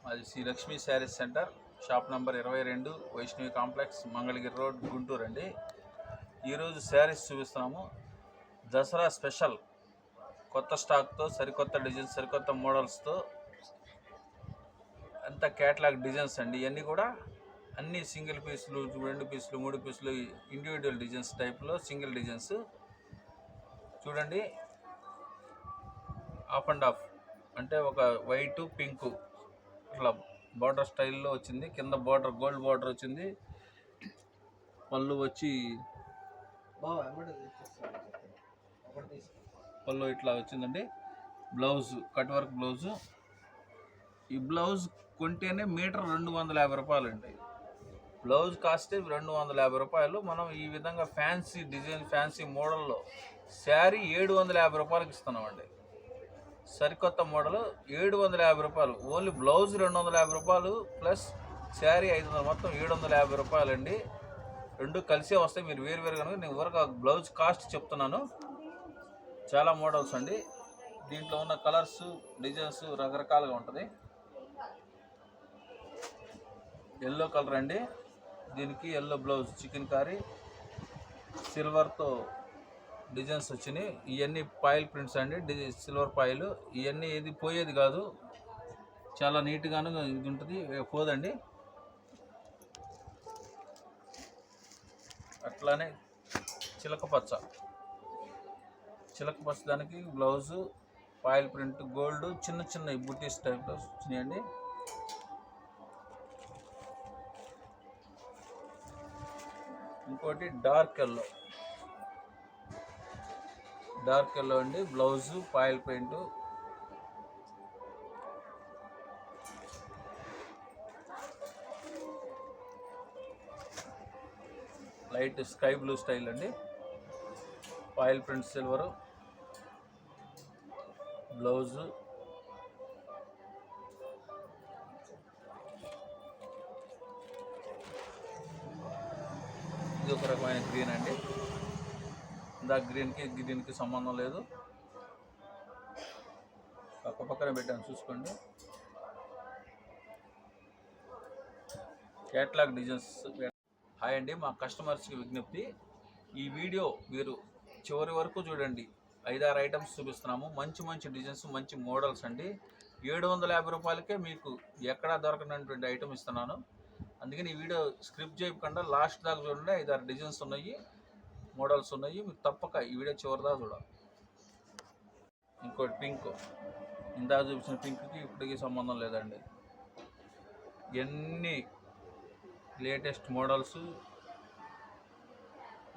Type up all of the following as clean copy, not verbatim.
అది Shri Lakshmi sarees centre, shop number 22, Vaishnavi complex, Mangalagiri road, Guntur అండి. ఈరోజు శారీస్ చూపిస్తున్నాము. దసరా స్పెషల్ కొత్త స్టాక్తో, సరికొత్త డిజైన్స్, సరికొత్త మోడల్స్తో, అంతా క్యాటలాగ్ డిజైన్స్ అండి. ఇవన్నీ కూడా అన్ని సింగిల్ పీసులు, 2 పీసులు, 3 పీసులు, ఇండివిజువల్ డిజైన్స్ టైప్లో సింగిల్ డిజైన్స్ చూడండి. ఆఫ్ అండ్ ఆఫ్ అంటే ఒక వైట్ పింక్ ఇట్లా బార్డర్ స్టైల్లో వచ్చింది. కింద బార్డర్ గోల్డ్ బార్డర్ వచ్చింది. పళ్ళు వచ్చి పళ్ళు ఇట్లా వచ్చిందండి. Blouse cut work blouse. ఈ బ్లౌజ్ కొంటేనే మీటర్ 250 రూపాయలు అండి. బ్లౌజ్ కాస్ట్ 250 రూపాయలు. మనం ఈ విధంగా ఫ్యాన్సీ డిజైన్, ఫ్యాన్సీ మోడల్లో శారీ 750 రూపాయలకి ఇస్తున్నామండి. సరికొత్త మోడల్ 750 రూపాయలు. ఓన్లీ బ్లౌజ్ 250 రూపాయలు ప్లస్ శారీ 500, మొత్తం 750 రూపాయలు అండి. రెండు కలిసే వస్తాయి. మీరు వేరు కనుక నేను వరకు బ్లౌజ్ కాస్ట్ చెప్తున్నాను. చాలా మోడల్స్ అండి. దీంట్లో ఉన్న కలర్స్, డిజైన్స్ రకరకాలుగా ఉంటుంది. ఎల్లో కలర్ అండి. దీనికి ఎల్లో బ్లౌజ్, చికెన్ కారీ, సిల్వర్తో డిజైన్స్ వచ్చినాయి. ఇవన్నీ పాయిల్ ప్రింట్స్ అండి, సిల్వర్ పాయిల్. ఇవన్నీ ఏది పోయేది కాదు, చాలా నీట్గాను ఇది ఉంటుంది, పోదండి. అట్లానే చిలక పచ్చ దానికి బ్లౌజు, పాయిల్ ప్రింట్, గోల్డ్, చిన్న చిన్న బుటీస్ టైప్లో వచ్చినాయండి. ఇంకోటి డార్క్ ఎల్లో అండి. Blouse, foil paint, light sky blue style అండి. పాయిల్ ప్రింట్ సిల్వరు, బ్లౌజు, ఇది ఒక రకమైన గ్రీన్ అండి. ఇందాక గ్రీన్కి సంబంధం లేదు, పక్కనే పెట్టాను చూసుకోండి. Catalogue designs. హాయ్ అండి, మా కస్టమర్స్కి విజ్ఞప్తి, ఈ వీడియో మీరు చివరి వరకు చూడండి. 5-6 ఐటమ్స్ చూపిస్తున్నాము. మంచి డిజైన్స్, మంచి మోడల్స్ అండి. 750 రూపాయలకే మీకు ఎక్కడా దొరకనటువంటి ఐటమ్ ఇస్తున్నాను. అందుకని ఈ వీడియో స్క్రిప్ట్ చేయకుండా లాస్ట్ దాకా చూడండి. 5-6 డిజైన్స్ ఉన్నాయి, మోడల్స్ ఉన్నాయి. మీరు తప్పక ఈ వీడియో చివరిదా చూడాలి. ఇంకోటి పింక్, ఇందాక చూపించిన పింక్కి ఇప్పటికీ సంబంధం లేదండి. ఎన్ని లేటెస్ట్ మోడల్స్,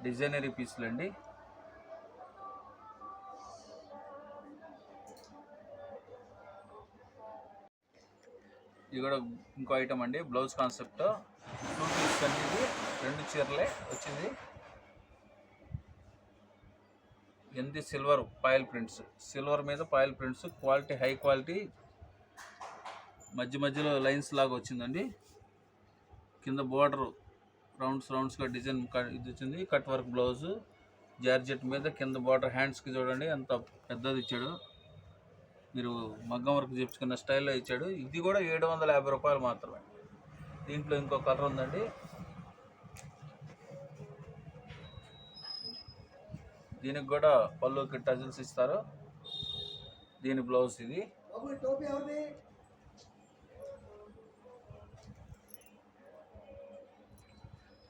డిజైనరీ పీసులు అండి. ఇది కూడా ఇంకో ఐటమ్ అండి. బ్లౌజ్ కాన్సెప్ట్ 2 పీస్ అనేది 2 చీరలే వచ్చింది. ఎన్ని సిల్వర్ పాయిల్ ప్రింట్స్, సిల్వర్ మీద foil prints, quality high quality. మధ్యలో లైన్స్ లాగా వచ్చిందండి. కింద బోర్డర్ రౌండ్స్గా డిజైన్ ఇది వచ్చింది. కట్ వర్క్ బ్లౌజు, జార్జెట్ మీద కింద బోర్డర్. హ్యాండ్స్కి చూడండి ఎంత పెద్దది ఇచ్చాడు. మీరు మగ్గం వర్క్ చేయించుకున్న స్టైల్లో ఇచ్చాడు. ఇది కూడా 750 రూపాయలు మాత్రమే. దీంట్లో ఇంకో కలర్ ఉందండి. దీనికి కూడా పళ్ళుకి టజిల్స్ ఇస్తారు. దీని బ్లౌజ్ ఇది.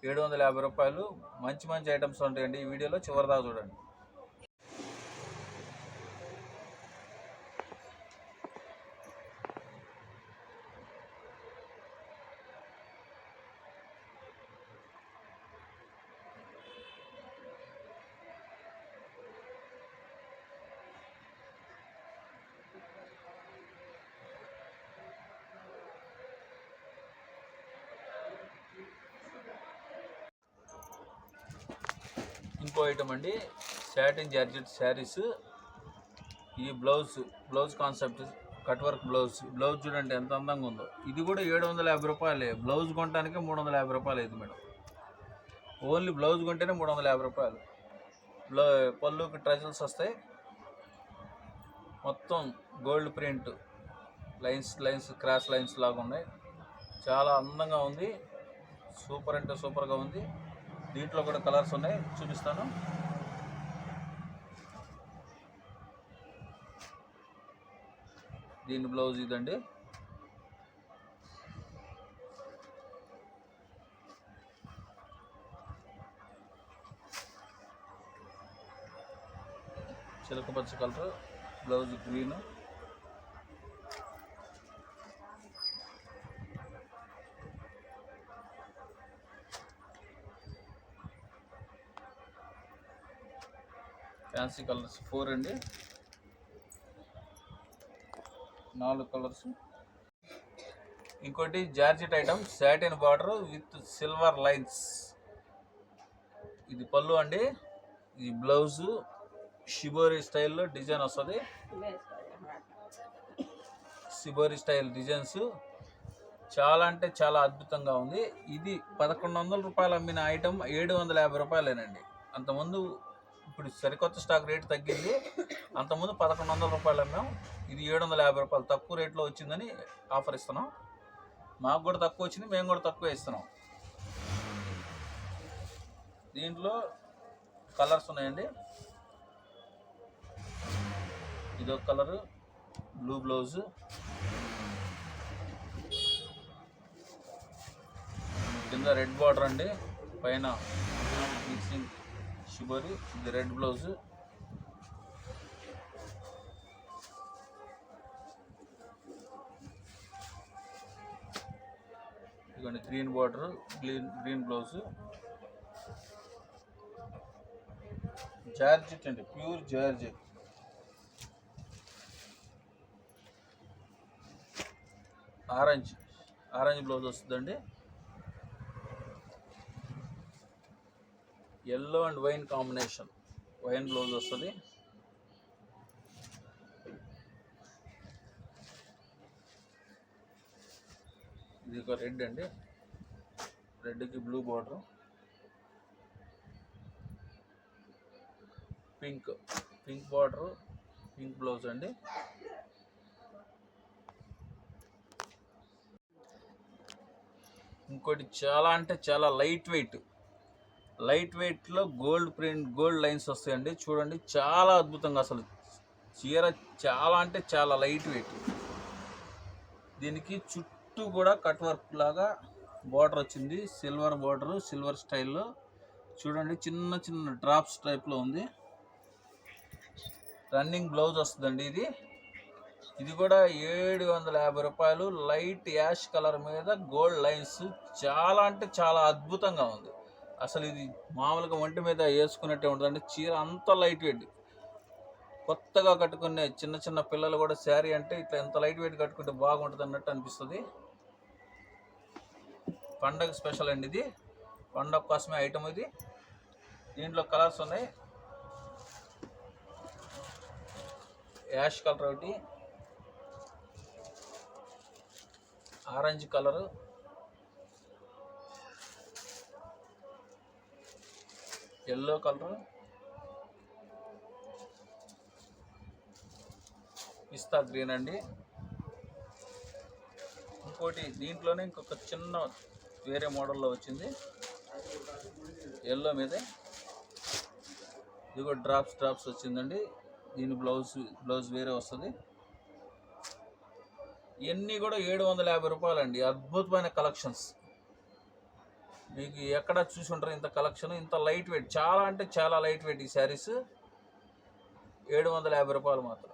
750 రూపాయలు. మంచి ఐటమ్స్ ఉంటాయండి. ఈ వీడియోలో చివరిదాకా చూడండి. ఇంకో ఐటమ్ అండి, సాటిన్ జార్జెట్ శారీస్. ఈ blouse concept cut work blouse చూడండి ఎంత అందంగా ఉందో. ఇది కూడా 750 రూపాయలే. బ్లౌజ్ కొనడానికి 350 రూపాయలు అయింది మేడం. ఓన్లీ బ్లౌజ్ కొంటేనే 350 రూపాయలు. పళ్ళుకి ట్రజల్స్ వస్తాయి. మొత్తం gold print, lines cross lines లాగా ఉన్నాయి. చాలా అందంగా ఉంది. సూపర్ అంటే సూపర్గా ఉంది. దీంట్లో కూడా కలర్స్ ఉన్నాయి, చూపిస్తాను. దీని బ్లౌజ్ ఇదండి. చిలక పచ్చ colour, blouse green. Fancy colours 4 అండి, 4 కలర్స్. ఇంకోటి georgette item, satin border with silver lines. ఇది పళ్ళు అండి. ఇది బ్లౌజు షిబోరి స్టైల్లో డిజైన్ వస్తుంది. షిబోరి స్టైల్ డిజైన్స్ చాలా అంటే చాలా అద్భుతంగా ఉంది. ఇది 1100 రూపాయలు అమ్మిన ఐటమ్ 750 రూపాయలేనండి. అంతకుముందు, ఇప్పుడు సరికొత్త స్టాక్ రేటు తగ్గింది. అంతకుముందు 1100 రూపాయలు అమ్మాం. ఇది 750 రూపాయలు తక్కువ రేట్లో వచ్చిందని ఆఫర్ ఇస్తున్నాం. మాకు కూడా తక్కువ వచ్చింది, మేము కూడా తక్కువ ఇస్తున్నాం. దీంట్లో కలర్స్ ఉన్నాయండి. ఇదొక కలరు, బ్లూ బ్లౌజు, కింద రెడ్ బార్డర్ అండి, పైన మిక్సింగ్ షిబోరి. ఇది రెడ్ బ్లౌజు. ఇదిగోండి green border, green blouse. Georgette అండి, ప్యూర్ జార్జెట్. ఆరెంజ్ బ్లౌజ్ వస్తుందండి. Yellow and wine combination, wine blouse వస్తుంది. ఇది ఒక రెడ్ అండి, రెడ్కి blue border. Pink border, pink blouse అండి. ఇంకోటి చాలా అంటే చాలా లైట్ వెయిట్లో గోల్డ్ ప్రింట్, గోల్డ్ లైన్స్ వస్తాయండి. చూడండి చాలా అద్భుతంగా, అసలు చీర చాలా అంటే చాలా లైట్ వెయిట్. దీనికి చుట్టూ కూడా కట్ వర్క్ లాగా బార్డర్ వచ్చింది, సిల్వర్ బార్డర్, సిల్వర్ స్టైల్లో. చూడండి చిన్న చిన్న డ్రాప్స్ టైప్లో ఉంది. రన్నింగ్ బ్లౌజ్ వస్తుందండి. ఇది కూడా 750 రూపాయలు. లైట్ యాష్ కలర్ మీద గోల్డ్ లైన్స్, చాలా అంటే చాలా అద్భుతంగా ఉంది. అసలు ఇది మామూలుగా ఒంటి మీద వేసుకున్నట్టే ఉంటుందండి. చీర అంత లైట్ వెయిట్. కొత్తగా కట్టుకునే చిన్న చిన్న పిల్లలు కూడా శారీ అంటే ఇట్లా ఎంత లైట్ వెయిట్ కట్టుకుంటే బాగుంటుంది అన్నట్టు అనిపిస్తుంది. పండగ స్పెషల్ అండి ఇది, పండగ కోసమే ఐటమ్ ఇది. దీంట్లో కలర్స్ ఉన్నాయి. యాష్ కలర్ ఒకటి, ఆరెంజ్ కలరు, ఎల్లో కలరు, పిస్తా గ్రీన్ అండి. ఇంకోటి దీంట్లోనే ఇంకొక చిన్న వేరే మోడల్లో వచ్చింది, ఎల్లో మీదే. ఇది కూడా డ్రాప్స్ వచ్చిందండి. దీని బ్లౌజ్ వేరే వస్తుంది. ఇవన్నీ కూడా 750 రూపాయలు అండి. అద్భుతమైన కలెక్షన్స్. మీకు ఎక్కడ చూసి ఉంటారు ఇంత కలెక్షన్, ఇంత లైట్ వెయిట్, చాలా అంటే చాలా లైట్ వెయిట్. ఈ శారీస్ 750 రూపాయలు మాత్రం.